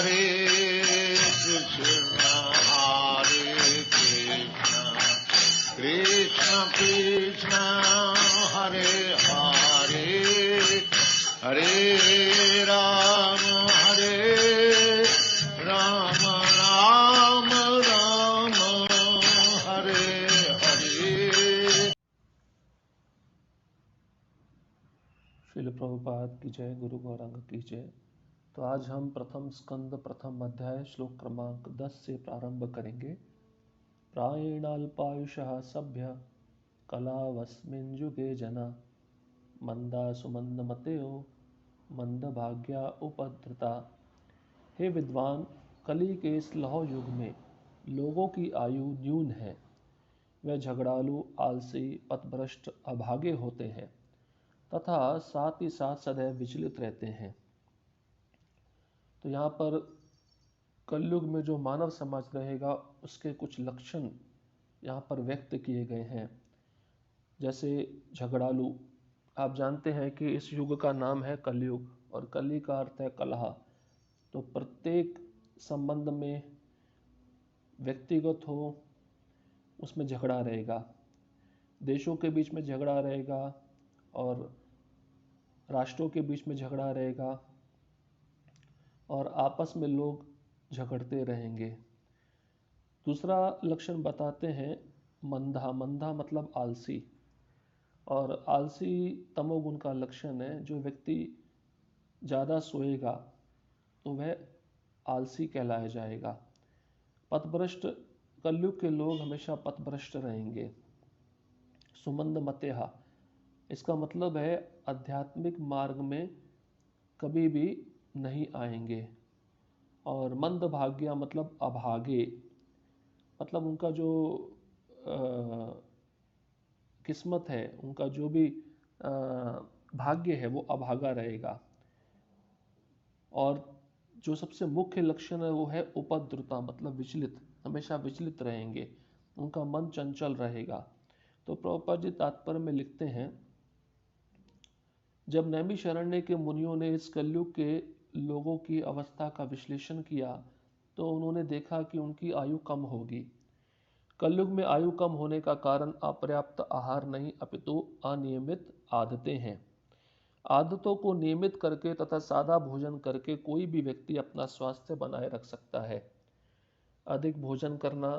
हरे कृष्ण कृष्ण कृष्ण हरे हरे हरे राम राम राम हरे हरे। श्रील प्रभुपाद की जय, गुरु गौरांग की जय। तो आज हम प्रथम स्कंद प्रथम अध्याय श्लोक क्रमांक 10 से प्रारंभ करेंगे। प्रायेणाल्पायुषः सभ्य कलावस्मिन् युगे जना मंदा सुमंदमतयो मंदभाग्या उपद्रुता। हे विद्वान, कली के इस लौह युग में लोगों की आयु न्यून है। वे झगड़ालू, आलसी, पथभ्रष्ट, अभागे होते हैं तथा साथ ही साथ सदैव विचलित रहते हैं। तो यहाँ पर कलयुग में जो मानव समाज रहेगा उसके कुछ लक्षण यहाँ पर व्यक्त किए गए हैं। जैसे झगड़ालू, आप जानते हैं कि इस युग का नाम है कलयुग और कली का अर्थ है कलह। तो प्रत्येक संबंध में, व्यक्तिगत हो, उसमें झगड़ा रहेगा, देशों के बीच में झगड़ा रहेगा और राष्ट्रों के बीच में झगड़ा रहेगा और आपस में लोग झगड़ते रहेंगे। दूसरा लक्षण बताते हैं मंदा। मंदा मतलब आलसी, और आलसी तमोगुण का लक्षण है। जो व्यक्ति ज़्यादा सोएगा तो वह आलसी कहलाया जाएगा। पथभ्रष्ट, कलयुग के लोग हमेशा पथभ्रष्ट रहेंगे। सुमंद मतेहा, इसका मतलब है आध्यात्मिक मार्ग में कभी भी नहीं आएंगे। और मंदभाग्या मतलब अभागे, मतलब उनका जो किस्मत है, उनका जो भी भाग्य है वो अभागा रहेगा। और जो सबसे मुख्य लक्षण है वो है उपद्रुता, मतलब विचलित, हमेशा विचलित रहेंगे, उनका मन चंचल रहेगा। तो प्रभुपाद जी तात्पर्य में लिखते हैं, जब नैमिषारण्य के मुनियों ने इस कलयुग के लोगों की अवस्था का विश्लेषण किया तो उन्होंने देखा कि उनकी आयु कम होगी। कलयुग में आयु कम होने का कारण अपर्याप्त आहार नहीं अपितु अनियमित आदतें हैं। आदतों को नियमित करके तथा सादा भोजन करके कोई भी व्यक्ति अपना स्वास्थ्य बनाए रख सकता है। अधिक भोजन करना,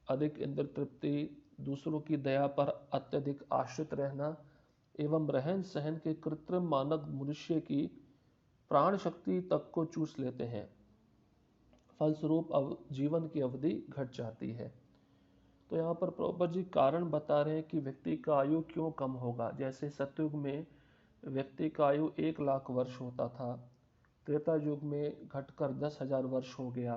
अधिक इंद्र तृप्ति, दूसरों की दया पर अत्यधिक आश्रित रहना एवं रहन सहन के कृत्रिम मानक मनुष्य की प्राण शक्ति तक को चूस लेते हैं। फलस्वरूप जीवन की अवधि घट जाती है। तो यहाँ पर प्रभुपाद जी कारण बता रहे हैं कि व्यक्ति का आयु क्यों कम होगा। जैसे सतयुग में व्यक्ति का आयु 1,00,000 वर्ष होता था, त्रेता युग में घटकर 10,000 वर्ष हो गया,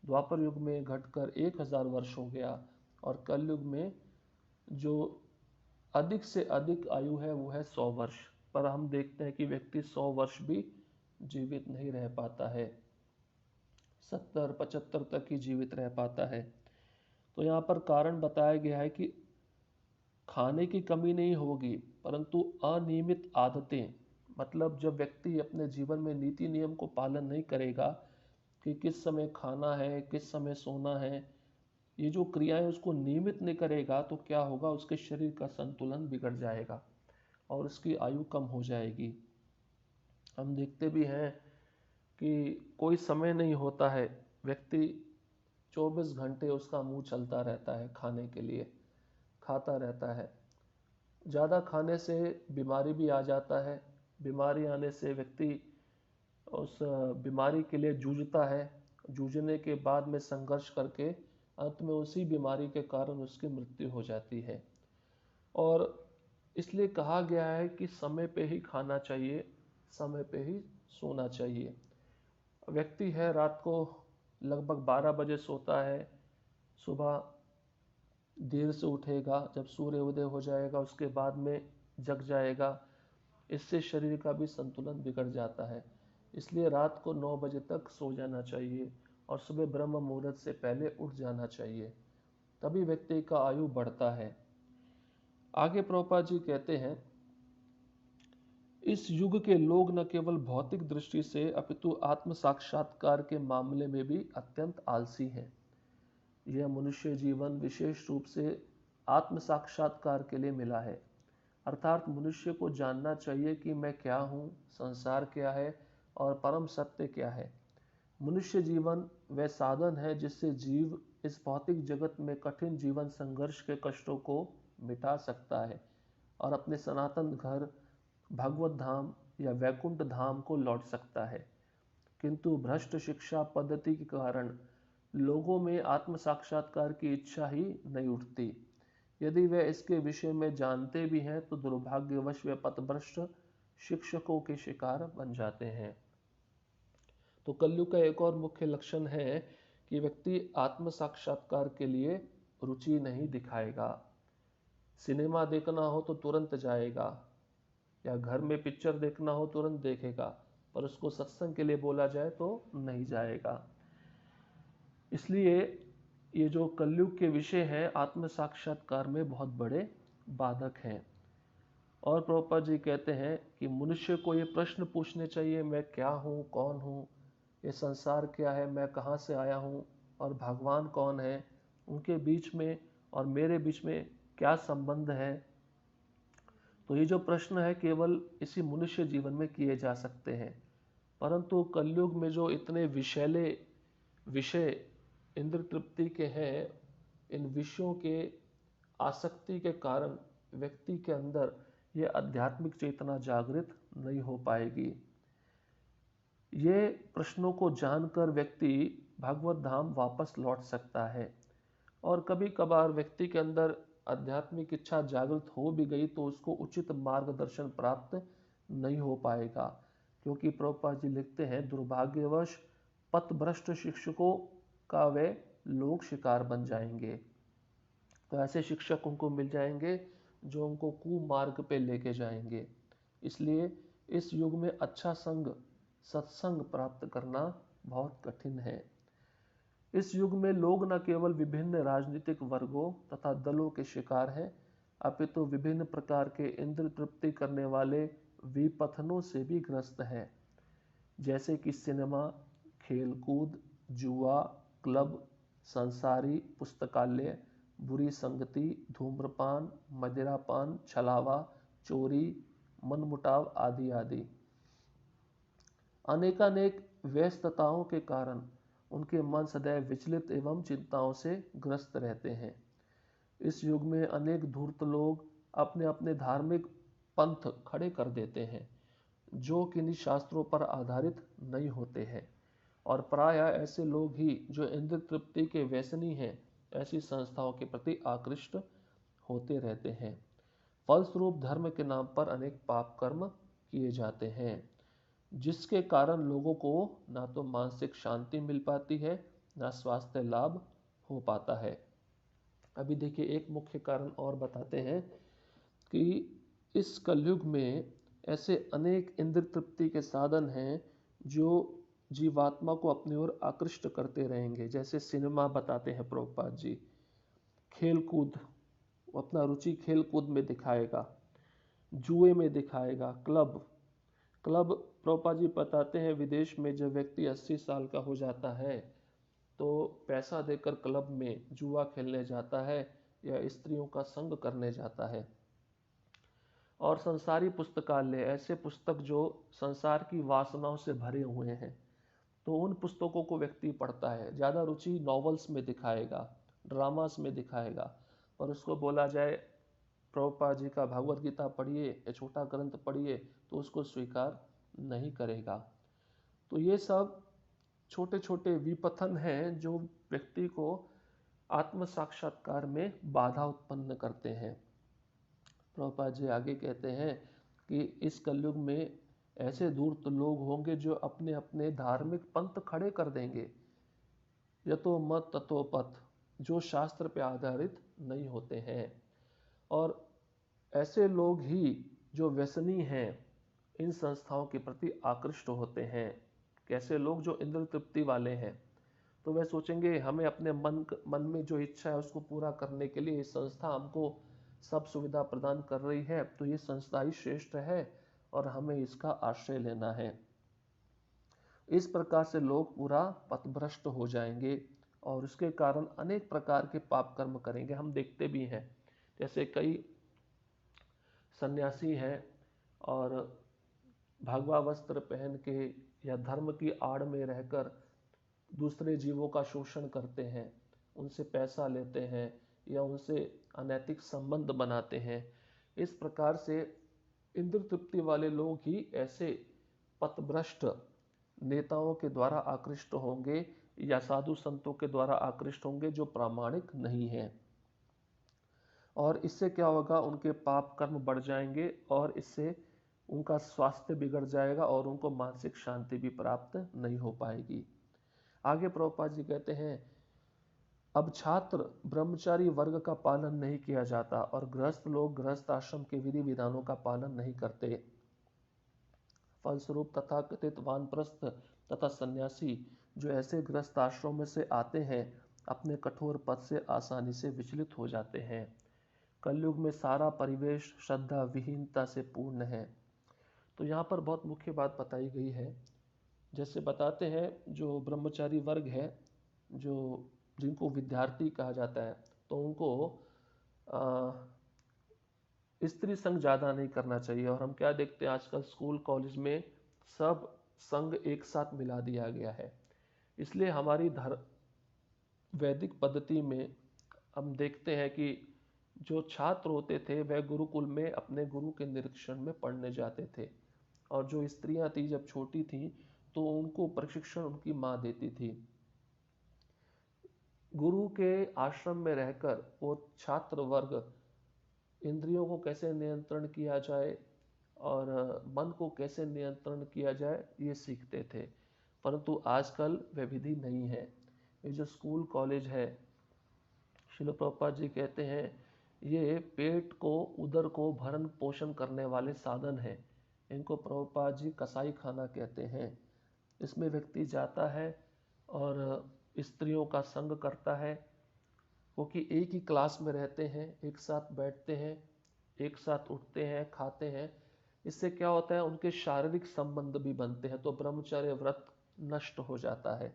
द्वापर युग में घटकर 1,000 वर्ष हो गया, और कलयुग में जो अधिक से अधिक आयु है वो है 100 वर्ष। पर हम देखते हैं कि व्यक्ति 100 वर्ष भी जीवित नहीं रह पाता है, 70-75 तक ही जीवित रह पाता है। तो यहाँ पर कारण बताया गया है कि खाने की कमी नहीं होगी परंतु अनियमित आदतें, मतलब जब व्यक्ति अपने जीवन में नीति नियम को पालन नहीं करेगा कि किस समय खाना है, किस समय सोना है, ये जो क्रियाएं उसको नियमित नहीं करेगा तो क्या होगा, उसके शरीर का संतुलन बिगड़ जाएगा और उसकी आयु कम हो जाएगी। हम देखते भी हैं कि कोई समय नहीं होता है, व्यक्ति 24 घंटे उसका मुंह चलता रहता है, खाने के लिए खाता रहता है। ज़्यादा खाने से बीमारी भी आ जाता है, बीमारी आने से व्यक्ति उस बीमारी के लिए जूझता है, जूझने के बाद में संघर्ष करके अंत में उसी बीमारी के कारण उसकी मृत्यु हो जाती है। और इसलिए कहा गया है कि समय पे ही खाना चाहिए, समय पे ही सोना चाहिए। व्यक्ति है रात को लगभग 12 बजे सोता है, सुबह देर से उठेगा, जब सूर्य उदय हो जाएगा उसके बाद में जग जाएगा, इससे शरीर का भी संतुलन बिगड़ जाता है। इसलिए रात को 9 बजे तक सो जाना चाहिए और सुबह ब्रह्म मुहूर्त से पहले उठ जाना चाहिए, तभी व्यक्ति का आयु बढ़ता है। आगे प्रभुपाद जी कहते हैं, इस युग के लोग न केवल भौतिक दृष्टि से अपितु आत्म साक्षात्कार के मामले में भी अत्यंत आलसी हैं। यह मनुष्य जीवन विशेष रूप से आत्म साक्षात्कार के लिए मिला है, अर्थात मनुष्य को जानना चाहिए कि मैं क्या हूँ, संसार क्या है और परम सत्य क्या है। मनुष्य जीवन वह साधन है जिससे जीव इस भौतिक जगत में कठिन जीवन संघर्ष के कष्टों को मिटा सकता है और अपने सनातन घर भगवत धाम या वैकुंठ धाम को लौट सकता है। किंतु भ्रष्ट शिक्षा पद्धति के कारण लोगों में आत्म साक्षात्कार की इच्छा ही नहीं उठती। यदि वे इसके विषय में जानते भी हैं तो दुर्भाग्यवश वे पथभ्रष्ट शिक्षकों के शिकार बन जाते हैं। तो कलयुग का एक और मुख्य लक्षण है कि व्यक्ति आत्म साक्षात्कार के लिए रुचि नहीं दिखाएगा। सिनेमा देखना हो तो तुरंत जाएगा, या घर में पिक्चर देखना हो तुरंत देखेगा, पर उसको सत्संग के लिए बोला जाए तो नहीं जाएगा। इसलिए ये जो कलयुग के विषय हैं आत्म साक्षात्कार में बहुत बड़े बाधक हैं। और प्रभुपाद जी कहते हैं कि मनुष्य को ये प्रश्न पूछने चाहिए, मैं क्या हूँ, कौन हूँ, ये संसार क्या है, मैं कहाँ से आया हूँ और भगवान कौन है, उनके बीच में और मेरे बीच में क्या संबंध है। तो ये जो प्रश्न है केवल इसी मनुष्य जीवन में किए जा सकते हैं। परंतु कलयुग में जो इतने विषैले विषय इंद्र तृप्ति के हैं, इन विषयों के आसक्ति के कारण व्यक्ति के अंदर ये आध्यात्मिक चेतना जागृत नहीं हो पाएगी। ये प्रश्नों को जानकर व्यक्ति भगवत धाम वापस लौट सकता है। और कभी कभार व्यक्ति के अंदर आध्यात्मिक इच्छा जागृत हो भी गई तो उसको उचित मार्गदर्शन प्राप्त नहीं हो पाएगा, क्योंकि प्रभुपाद जी लिखते हैं, दुर्भाग्यवश पथभ्रष्ट शिक्षकों का वे लोग शिकार बन जाएंगे। तो ऐसे शिक्षक उनको मिल जाएंगे जो उनको कुमार्ग पे लेके जाएंगे। इसलिए इस युग में अच्छा संग, सत्संग प्राप्त करना बहुत कठिन है। इस युग में लोग न केवल विभिन्न राजनीतिक वर्गों तथा दलों के शिकार हैं, अपितु विभिन्न प्रकार के इंद्र तृप्ति करने वाले विपथनों से भी ग्रस्त हैं, जैसे कि सिनेमा, खेलकूद, जुआ, क्लब, संसारी पुस्तकालय, बुरी संगति, धूम्रपान, मदिरापान, छलावा, चोरी, मनमुटाव आदि आदि। अनेकानेक व्यस्तताओं के कारण उनके मन सदैव विचलित एवं चिंताओं से ग्रस्त रहते हैं। इस युग में अनेक धूर्त लोग अपने अपने धार्मिक पंथ खड़े कर देते हैं जो किन्हीं शास्त्रों पर आधारित नहीं होते हैं, और प्रायः ऐसे लोग ही जो इंद्र तृप्ति के व्यसनी हैं ऐसी संस्थाओं के प्रति आकृष्ट होते रहते हैं। फलस्वरूप धर्म के नाम पर अनेक पाप कर्म किए जाते हैं, जिसके कारण लोगों को ना तो मानसिक शांति मिल पाती है, ना स्वास्थ्य लाभ हो पाता है। अभी देखिए एक मुख्य कारण और बताते हैं कि इस कलयुग में ऐसे अनेक इंद्र तृप्ति के साधन हैं जो जीवात्मा को अपनी ओर आकृष्ट करते रहेंगे। जैसे सिनेमा बताते हैं प्रभुपाद जी, खेलकूद, अपना रुचि खेलकूद में दिखाएगा, जुए में दिखाएगा, क्लब प्रभुपाद जी बताते हैं विदेश में जब व्यक्ति 80 साल का हो जाता है तो पैसा देकर क्लब में जुआ खेलने जाता है या स्त्रियों का संग करने जाता है। और संसारी पुस्तकालय, ऐसे पुस्तक जो संसार की वासनाओं से भरे हुए हैं, तो उन पुस्तकों को व्यक्ति पढ़ता है। ज़्यादा रुचि नॉवेल्स में दिखाएगा, ड्रामास में दिखाएगा, और उसको बोला जाए प्रभुपाद जी का भगवत गीता पढ़िए या छोटा ग्रंथ पढ़िए तो उसको स्वीकार नहीं करेगा। तो ये सब छोटे छोटे विपथन हैं जो व्यक्ति को आत्म साक्षात्कार में बाधा उत्पन्न करते हैं। प्रभुपाद जी आगे कहते हैं कि इस कलयुग में ऐसे धूर्त लोग होंगे जो अपने अपने धार्मिक पंथ खड़े कर देंगे, यतो मत ततो पथ, जो शास्त्र पर आधारित नहीं होते हैं। और ऐसे लोग ही जो व्यसनी हैं इन संस्थाओं के प्रति आकृष्ट होते हैं। कैसे लोग? जो इंद्र तृप्ति वाले हैं, तो वह सोचेंगे हमें अपने मन में जो इच्छा है उसको पूरा करने के लिए संस्था हमको सब सुविधा प्रदान कर रही है, तो ये संस्था ही श्रेष्ठ है और हमें इसका आश्रय लेना है। इस प्रकार से लोग पूरा पथभ्रष्ट हो जाएंगे और इसके कारण अनेक प्रकार के पाप कर्म करेंगे। हम देखते भी हैं, जैसे कई सन्यासी हैं और भगवा वस्त्र पहन के या धर्म की आड़ में रहकर दूसरे जीवों का शोषण करते हैं, उनसे पैसा लेते हैं या उनसे अनैतिक संबंध बनाते हैं। इस प्रकार से इंद्र तृप्ति वाले लोग ही ऐसे पथभ्रष्ट नेताओं के द्वारा आकृष्ट होंगे या साधु संतों के द्वारा आकृष्ट होंगे जो प्रामाणिक नहीं हैं। और इससे क्या होगा, उनके पाप कर्म बढ़ जाएंगे और इससे उनका स्वास्थ्य बिगड़ जाएगा और उनको मानसिक शांति भी प्राप्त नहीं हो पाएगी। आगे प्रभुपाद जी कहते हैं, अब छात्र ब्रह्मचारी वर्ग का पालन नहीं किया जाता और गृहस्थ लोग गृहस्थ आश्रम के विधि विधानों का पालन नहीं करते। फलस्वरूप तथाकथित वानप्रस्थ तथा सन्यासी जो ऐसे गृहस्थ आश्रम से आते हैं अपने कठोर पथ से आसानी से विचलित हो जाते हैं। कलयुग में सारा परिवेश श्रद्धा विहीनता से पूर्ण है। तो यहाँ पर बहुत मुख्य बात बताई गई है। जैसे बताते हैं जो ब्रह्मचारी वर्ग है, जो जिनको विद्यार्थी कहा जाता है, तो उनको स्त्री संग ज़्यादा नहीं करना चाहिए। और हम क्या देखते हैं आजकल स्कूल कॉलेज में सब संग एक साथ मिला दिया गया है। इसलिए हमारी वैदिक पद्धति में हम देखते हैं कि जो छात्र होते थे वह गुरुकुल में अपने गुरु के निरीक्षण में पढ़ने जाते थे और जो स्त्रियां थी जब छोटी थी तो उनको प्रशिक्षण उनकी माँ देती थी। गुरु के आश्रम में रहकर वो छात्र वर्ग इंद्रियों को कैसे नियंत्रण किया जाए और मन को कैसे नियंत्रण किया जाए ये सीखते थे। परंतु आजकल वह विधि नहीं है। ये जो स्कूल कॉलेज है, श्रील प्रभुपाद जी कहते हैं ये पेट को उदर को भरण पोषण करने वाले साधन हैं। इनको प्रभुपाद जी कसाई खाना कहते हैं। इसमें व्यक्ति जाता है और स्त्रियों का संग करता है, क्योंकि एक ही क्लास में रहते हैं, एक साथ बैठते हैं, एक साथ उठते हैं, खाते हैं। इससे क्या होता है, उनके शारीरिक संबंध भी बनते हैं, तो ब्रह्मचर्य व्रत नष्ट हो जाता है।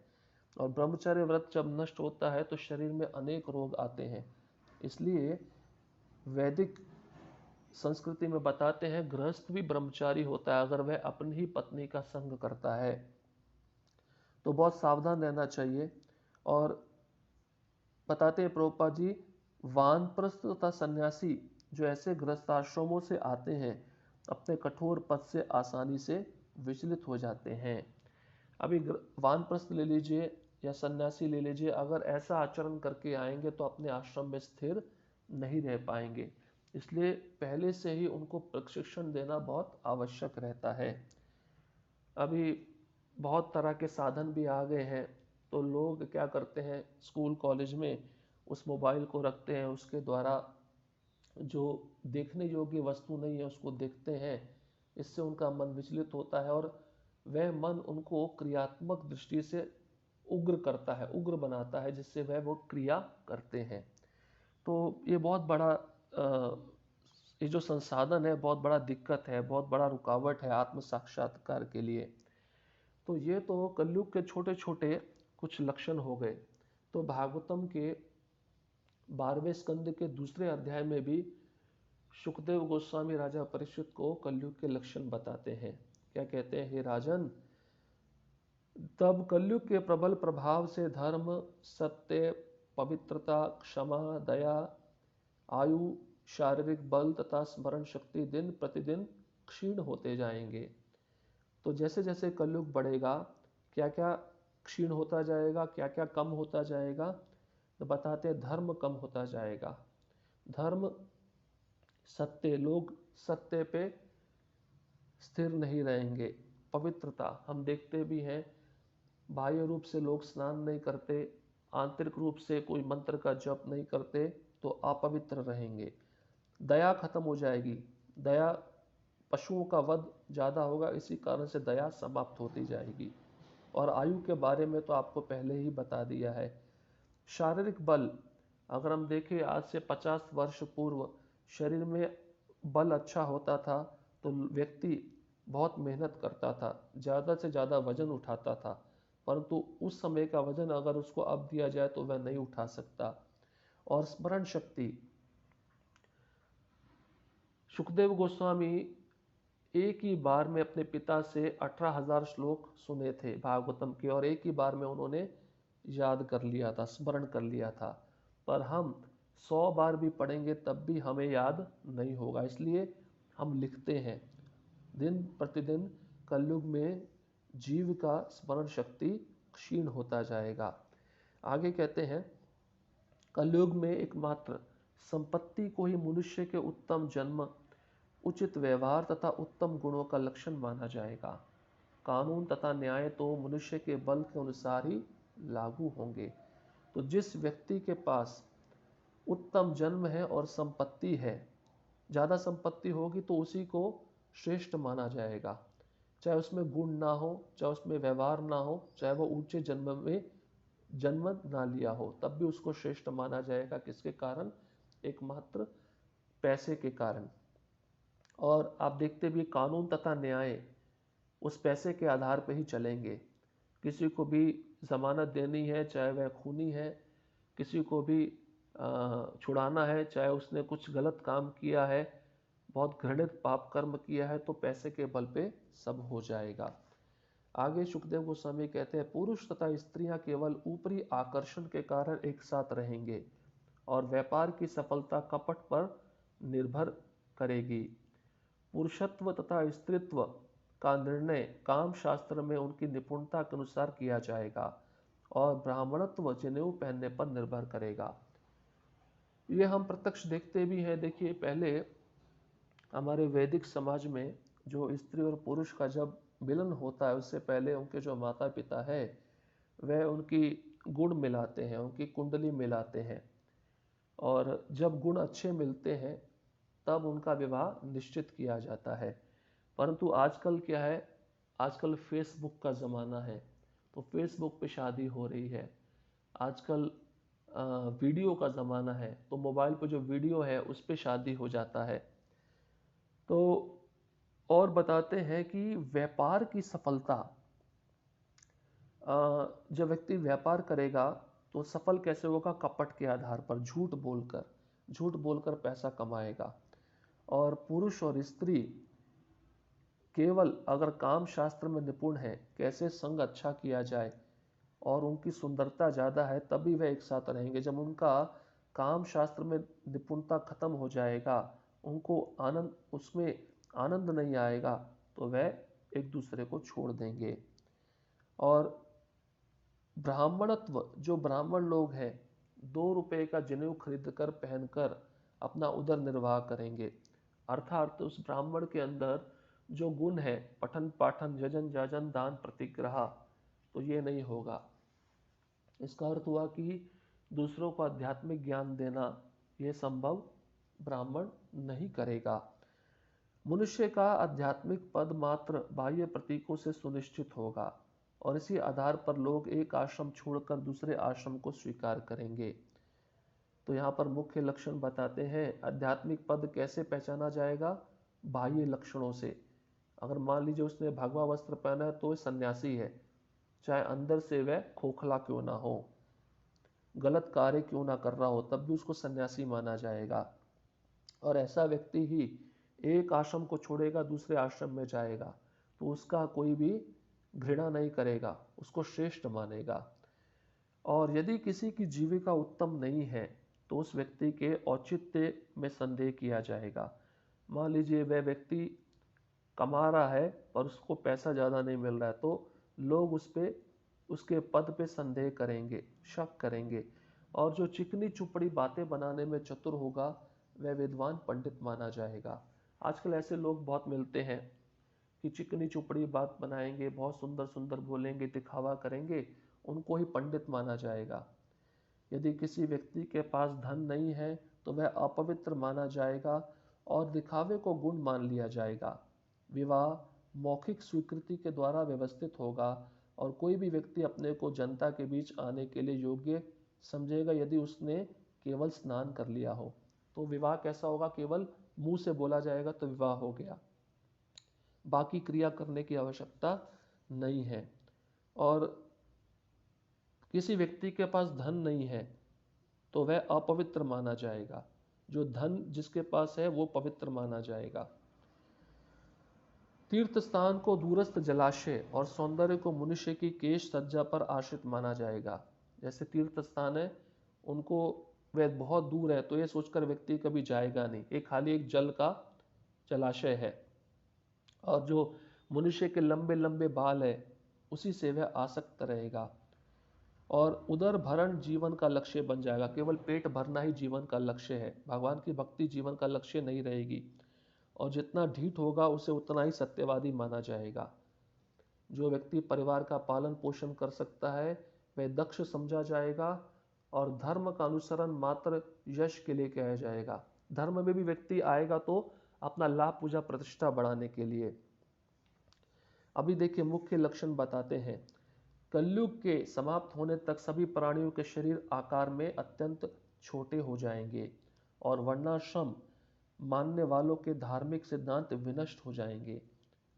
और ब्रह्मचर्य व्रत जब नष्ट होता है तो शरीर में अनेक रोग आते हैं। इसलिए वैदिक संस्कृति में बताते हैं गृहस्थ भी ब्रह्मचारी होता है अगर वह अपनी ही पत्नी का संग करता है, तो बहुत सावधान रहना चाहिए। और बताते हैं प्रभुपाद जी, वानप्रस्थ तथा सन्यासी जो ऐसे गृहस्थाश्रमों से आते हैं अपने कठोर पथ से आसानी से विचलित हो जाते हैं। अभी वानप्रस्थ ले लीजिए या सन्यासी ले लीजिए, अगर ऐसा आचरण करके आएंगे तो अपने आश्रम में स्थिर नहीं रह पाएंगे। इसलिए पहले से ही उनको प्रशिक्षण देना बहुत आवश्यक रहता है। अभी बहुत तरह के साधन भी आ गए हैं, तो लोग क्या करते हैं स्कूल कॉलेज में उस मोबाइल को रखते हैं, उसके द्वारा जो देखने योग्य वस्तु नहीं है उसको देखते हैं। इससे उनका मन विचलित होता है और वह मन उनको क्रियात्मक दृष्टि से उग्र करता है, उग्र बनाता है, जिससे वह वो क्रिया करते हैं। तो ये बहुत बड़ा ये जो संसाधन है बहुत बड़ा दिक्कत है, बहुत बड़ा रुकावट है आत्म साक्षात्कार के लिए। तो ये तो कलयुग के छोटे छोटे कुछ लक्षण हो गए। तो भागवतम के 12वें स्कंद के दूसरे अध्याय में भी सुखदेव गोस्वामी राजा परीक्षित को कलयुग के लक्षण बताते हैं। क्या कहते हैं, हे राजन, तब कलयुग के प्रबल प्रभाव से धर्म, सत्य, पवित्रता, क्षमा, दया, आयु, शारीरिक बल तथा स्मरण शक्ति दिन प्रतिदिन क्षीण होते जाएंगे। तो जैसे जैसे कलयुग बढ़ेगा क्या क्या क्षीण होता जाएगा, क्या क्या कम होता जाएगा, तो बताते हैं धर्म कम होता जाएगा। धर्म, सत्य, लोग सत्य पे स्थिर नहीं रहेंगे। पवित्रता, हम देखते भी हैं बाह्य रूप से लोग स्नान नहीं करते, आंतरिक रूप से कोई मंत्र का जप नहीं करते तो अपवित्र रहेंगे। दया खत्म हो जाएगी, दया, पशुओं का वध ज़्यादा होगा, इसी कारण से दया समाप्त होती जाएगी। और आयु के बारे में तो आपको पहले ही बता दिया है। शारीरिक बल, अगर हम देखें आज से 50 वर्ष पूर्व शरीर में बल अच्छा होता था तो व्यक्ति बहुत मेहनत करता था, ज़्यादा से ज़्यादा वजन उठाता था, परंतु उस समय का वजन अगर उसको अब दिया जाए तो वह नहीं उठा सकता। और स्मरण शक्ति, सुखदेव गोस्वामी एक ही बार में अपने पिता से 18,000 श्लोक सुने थे भागवतम के, और एक ही बार में उन्होंने याद कर लिया था, स्मरण कर लिया था। पर हम 100 बार भी पढ़ेंगे तब भी हमें याद नहीं होगा, इसलिए हम लिखते हैं। दिन प्रतिदिन कलयुग में जीव का स्मरण शक्ति क्षीण होता जाएगा। आगे कहते हैं, कलयुग में एकमात्र संपत्ति को ही मनुष्य के उत्तम जन्म, उचित व्यवहार तथा उत्तम गुणों का लक्षण माना जाएगा। कानून तथा न्याय तो मनुष्य के बल के अनुसार ही लागू होंगे। तो जिस व्यक्ति के पास उत्तम जन्म है और संपत्ति है, ज़्यादा संपत्ति होगी तो उसी को श्रेष्ठ माना जाएगा, चाहे उसमें गुण ना हो, चाहे उसमें व्यवहार ना हो, चाहे वो ऊंचे जन्म में जन्म ना लिया हो, तब भी उसको श्रेष्ठ माना जाएगा। किसके कारण? एकमात्र पैसे के कारण। और आप देखते भी कानून तथा न्याय उस पैसे के आधार पर ही चलेंगे। किसी को भी जमानत देनी है, चाहे वह खूनी है, किसी को भी छुड़ाना है, चाहे उसने कुछ गलत काम किया है, बहुत घृणित पाप कर्म किया है, तो पैसे के बल पे सब हो जाएगा। आगे सुखदेव गोस्वामी कहते हैं, पुरुष तथा स्त्रियां केवल ऊपरी आकर्षण के कारण एक साथ रहेंगे और व्यापार की सफलता कपट पर निर्भर करेगी। पुरुषत्व तथा स्त्रीत्व का निर्णय काम शास्त्र में उनकी निपुणता के अनुसार किया जाएगा और ब्राह्मणत्व जनेऊ पहनने पर निर्भर करेगा। ये हम प्रत्यक्ष देखते भी हैं। देखिए, पहले हमारे वैदिक समाज में जो स्त्री और पुरुष का जब मिलन होता है, उससे पहले उनके जो माता पिता है वह उनकी गुण मिलाते हैं, उनकी कुंडली मिलाते हैं, और जब गुण अच्छे मिलते हैं तब उनका विवाह निश्चित किया जाता है। परंतु आजकल क्या है, आजकल फेसबुक का ज़माना है, तो फेसबुक पे शादी हो रही है। आजकल वीडियो का ज़माना है, तो मोबाइल पे जो वीडियो है उस पे शादी हो जाता है। तो और बताते हैं कि व्यापार की सफलता, जब व्यक्ति व्यापार करेगा तो सफल कैसे होगा? कपट के आधार पर, झूठ बोलकर पैसा कमाएगा। और पुरुष और स्त्री केवल अगर काम शास्त्र में निपुण है, कैसे संग अच्छा किया जाए, और उनकी सुंदरता ज़्यादा है, तभी वह एक साथ रहेंगे। जब उनका काम शास्त्र में निपुणता खत्म हो जाएगा, उनको उसमें आनंद नहीं आएगा, तो वह एक दूसरे को छोड़ देंगे। और ब्राह्मणत्व, जो ब्राह्मण लोग हैं, 2 रुपए का जनेऊ खरीद कर पहनकर अपना उदर निर्वाह करेंगे। अर्थात उस ब्राह्मण के अंदर जो गुण है, पठन पाठन यजन जाजन दान प्रतिग्रह, तो ये नहीं होगा। इसका अर्थ हुआ कि दूसरों को आध्यात्मिक ज्ञान देना ये संभव ब्राह्मण नहीं करेगा। मनुष्य का आध्यात्मिक पद मात्र बाह्य प्रतीकों से सुनिश्चित होगा, और इसी आधार पर लोग एक आश्रम छोड़कर दूसरे आश्रम को स्वीकार करेंगे। तो यहाँ पर मुख्य लक्षण बताते हैं, आध्यात्मिक पद कैसे पहचाना जाएगा? बाह्य लक्षणों से। अगर मान लीजिए उसने भगवा वस्त्र पहना है तो वह सन्यासी है, चाहे अंदर से वह खोखला क्यों ना हो, गलत कार्य क्यों ना कर रहा हो, तब भी उसको सन्यासी माना जाएगा। और ऐसा व्यक्ति ही एक आश्रम को छोड़ेगा, दूसरे आश्रम में जाएगा, तो उसका कोई भी घृणा नहीं करेगा, उसको श्रेष्ठ मानेगा। और यदि किसी की जीविका उत्तम नहीं है तो उस व्यक्ति के औचित्य में संदेह किया जाएगा। मान लीजिए वह व्यक्ति कमा रहा है पर उसको पैसा ज़्यादा नहीं मिल रहा है, तो लोग उसके पद पे संदेह करेंगे, शक करेंगे। और जो चिकनी चुपड़ी बातें बनाने में चतुर होगा वह विद्वान पंडित माना जाएगा। आजकल ऐसे लोग बहुत मिलते हैं कि चिकनी चुपड़ी बात बनाएंगे, बहुत सुंदर सुंदर बोलेंगे, दिखावा करेंगे, उनको ही पंडित माना जाएगा। यदि किसी व्यक्ति के पास धन नहीं है तो वह अपवित्र माना जाएगा और दिखावे को गुण मान लिया जाएगा। विवाह मौखिक स्वीकृति के द्वारा व्यवस्थित होगा और कोई भी व्यक्ति अपने को जनता के बीच आने के लिए योग्य समझेगा यदि उसने केवल स्नान कर लिया हो। तो विवाह कैसा होगा? केवल मुंह से बोला जाएगा तो विवाह हो गया। बाकी क्रिया करने की आवश्यकता नहीं है। और किसी व्यक्ति के पास धन नहीं है तो वह अपवित्र माना जाएगा, जो धन जिसके पास है वो पवित्र माना जाएगा। तीर्थ स्थान को दूरस्थ जलाशय और सौंदर्य को मनुष्य की केश सज्जा पर आश्रित माना जाएगा। जैसे तीर्थ स्थान है, उनको वह बहुत दूर है तो ये सोचकर व्यक्ति कभी जाएगा नहीं, एक खाली एक जल का जलाशय है। और जो मनुष्य के लंबे लंबे बाल है उसी से वह आसक्त रहेगा। और उदर भरण जीवन का लक्ष्य बन जाएगा, केवल पेट भरना ही जीवन का लक्ष्य है, भगवान की भक्ति जीवन का लक्ष्य नहीं रहेगी। और जितना ढीठ होगा उसे उतना ही सत्यवादी माना जाएगा। जो व्यक्ति परिवार का पालन पोषण कर सकता है वह दक्ष समझा जाएगा। और धर्म का अनुसरण मात्र यश के लिए किया जाएगा। धर्म में भी व्यक्ति आएगा तो अपना लाभ पूजा प्रतिष्ठा बढ़ाने के लिए। अभी देखिए मुख्य लक्षण बताते हैं। कलयुग के समाप्त होने तक सभी प्राणियों के शरीर आकार में अत्यंत छोटे हो जाएंगे और वर्णाश्रम मानने वालों के धार्मिक सिद्धांत विनष्ट हो जाएंगे।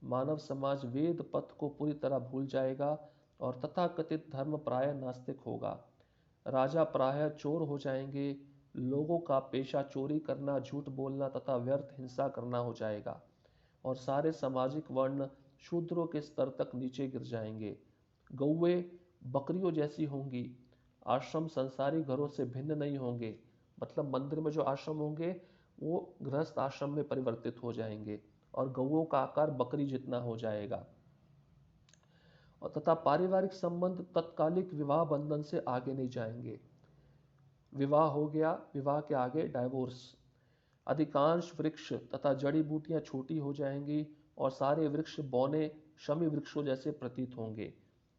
मानव समाज वेद पथ को पूरी तरह भूल जाएगा और तथाकथित धर्म प्राय नास्तिक होगा। राजा प्राय चोर हो जाएंगे। लोगों का पेशा चोरी करना, झूठ बोलना तथा व्यर्थ हिंसा करना हो जाएगा और सारे सामाजिक वर्ण शूद्रों के स्तर तक नीचे गिर जाएंगे। गौवे बकरियों जैसी होंगी। आश्रम संसारी घरों से भिन्न नहीं होंगे, मतलब मंदिर में जो आश्रम होंगे वो गृहस्थ आश्रम में परिवर्तित हो जाएंगे और गौओं का आकार बकरी जितना हो जाएगा। और तथा पारिवारिक संबंध तत्कालिक विवाह बंधन से आगे नहीं जाएंगे। विवाह हो गया, विवाह के आगे डाइवोर्स। अधिकांश वृक्ष तथा जड़ी बूटियां छोटी हो जाएंगी और सारे वृक्ष बौने शमी वृक्षों जैसे प्रतीत होंगे।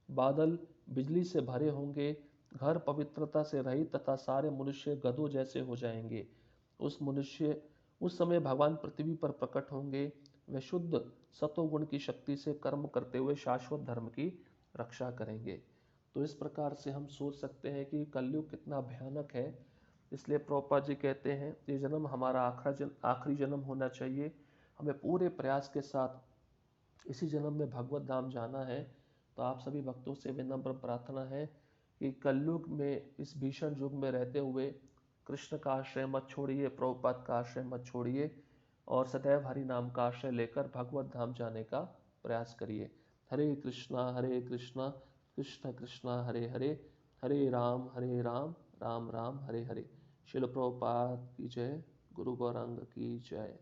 बादल बिजली से भरे होंगे। घर पवित्रता से रहित तथा सारे मनुष्य गधों जैसे हो जाएंगे। उस समय भगवान पृथ्वी पर प्रकट होंगे। वे शुद्ध सतोगुण की शक्ति से कर्म करते हुए शाश्वत धर्म की रक्षा करेंगे। तो इस प्रकार से हम सोच सकते हैं कि कलयुग कितना भयानक है। इसलिए प्रभुपाद जी कहते हैं ये जन्म हमारा आखिरी जन्म होना चाहिए। हमें पूरे प्रयास के साथ इसी जन्म में भगवत धाम जाना है। तो आप सभी भक्तों से विनम्र प्रार्थना है कि कलयुग में इस भीषण युग में रहते हुए कृष्ण का आश्रय मत छोड़िए, प्रभुपाद का आश्रय मत छोड़िए और सदैव हरि नाम का आश्रय लेकर भगवत धाम जाने का प्रयास करिए। हरे कृष्णा कृष्ण कृष्णा हरे हरे, हरे राम राम राम हरे हरे। शिल प्रभुपाद की जय। गुरु गौरांग की जय।